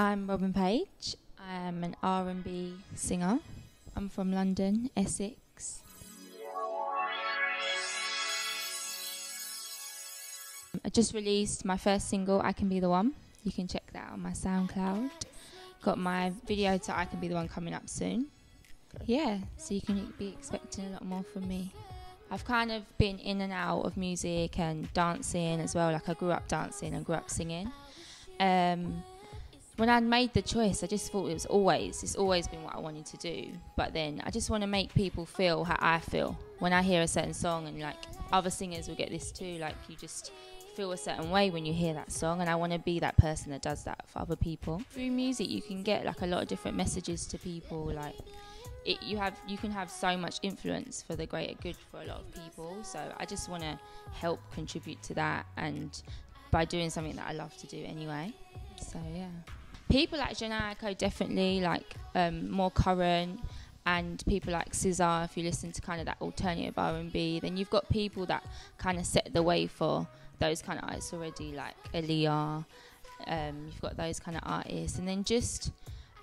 I'm Robyn Paige. I'm an R&B singer. I'm from London, Essex. I just released my first single, I Can Be The One. You can check that out on my SoundCloud. Got my video to I Can Be The One coming up soon. Yeah, so you can be expecting a lot more from me. I've kind of been in and out of music and dancing as well. Like I grew up dancing and grew up singing. When I made the choice, I just thought it's always been what I wanted to do. But then I just want to make people feel how I feel when I hear a certain song, and like other singers will get this too. Like you just feel a certain way when you hear that song, and I want to be that person that does that for other people. Through music, you can get like a lot of different messages to people. Like you can have so much influence for the greater good for a lot of people. So I just want to help contribute to that, and by doing something that I love to do anyway. So yeah. People like Janayako definitely, like more current, and people like SZA, if you listen to kind of that alternative R&B, then you've got people that kind of set the way for those kind of artists already, like Aaliyah. You've got those kind of artists, and then just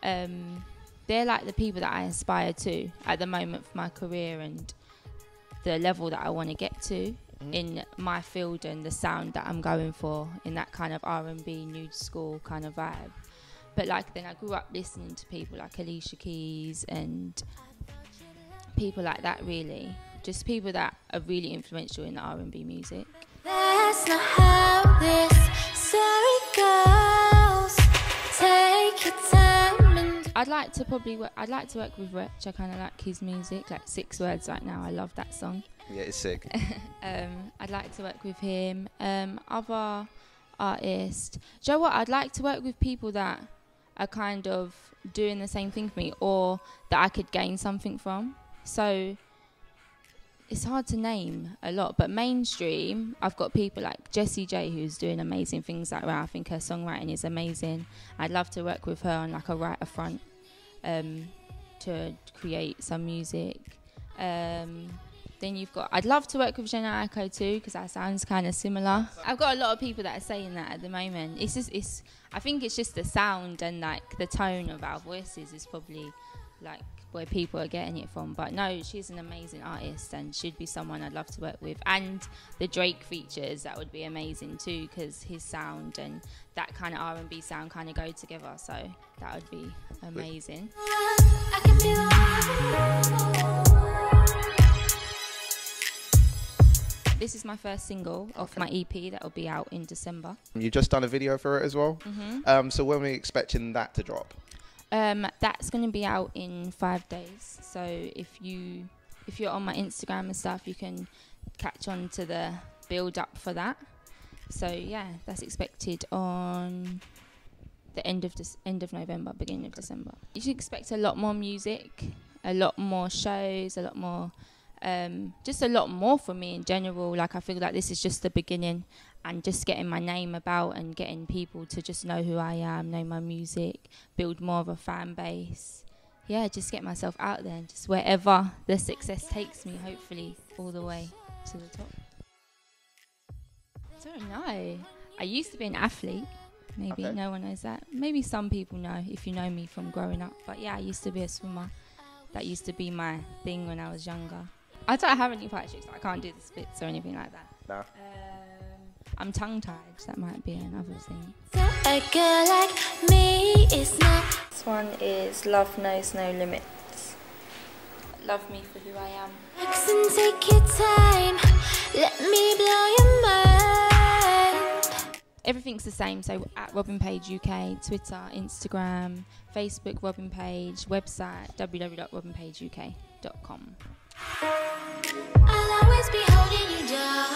they're like the people that I aspire to at the moment for my career and the level that I want to get to in my field and the sound that I'm going for in that kind of R&B, new school kind of vibe. But like then I grew up listening to people like Alicia Keys and people like that, really. Just people that are really influential in the R&B music. That's not how this story goes. Take your time and I'd like to work with Wretch. I kind of like his music, like 6 Words right now. I love that song. Yeah, it's sick. I'd like to work with him. Other artists. Do you know what? I'd like to work with people that are kind of doing the same thing for me, or that I could gain something from. So it's hard to name a lot, but mainstream, I've got people like Jessie J, who's doing amazing things like that. I think her songwriting is amazing. I'd love to work with her on like a writer front to create some music. Then I'd love to work with Janayako too, because that sounds kind of similar. I've got a lot of people that are saying that at the moment. I think it's just the sound and like the tone of our voices is probably like where people are getting it from. But no, she's an amazing artist and she'd be someone I'd love to work with. And the Drake features, that would be amazing too, because his sound and that kind of R&B sound kind of go together. So that would be amazing. I can be the one. This is my first single off my EP that will be out in December. You've just done a video for it as well. So when are we expecting that to drop? That's going to be out in 5 days. So if you're on my Instagram and stuff, you can catch on to the build up for that. So yeah, that's expected on the end of November, beginning of December. You should expect a lot more music, a lot more shows, a lot more. Just a lot more from me in general. Like I feel like this is just the beginning, and just getting my name about and getting people to just know who I am, know my music, build more of a fan base. Yeah, just get myself out there and just wherever the success takes me, hopefully all the way to the top. I don't know. I used to be an athlete. Maybe no one knows that. Maybe some people know if you know me from growing up. But yeah, I used to be a swimmer. That used to be my thing when I was younger. I don't have any part tricks. I can't do the splits or anything like that. No. I'm tongue-tied. That might be another thing. A girl like me is not. This one is Love Knows No Limits. Love me for who I am. Relax and take your time. Let me blow your mind. Everything's the same. So at Robyn Paige UK, Twitter, Instagram, Facebook, Robyn Paige, website www.robynpageuk.com. I'll always be holding you down.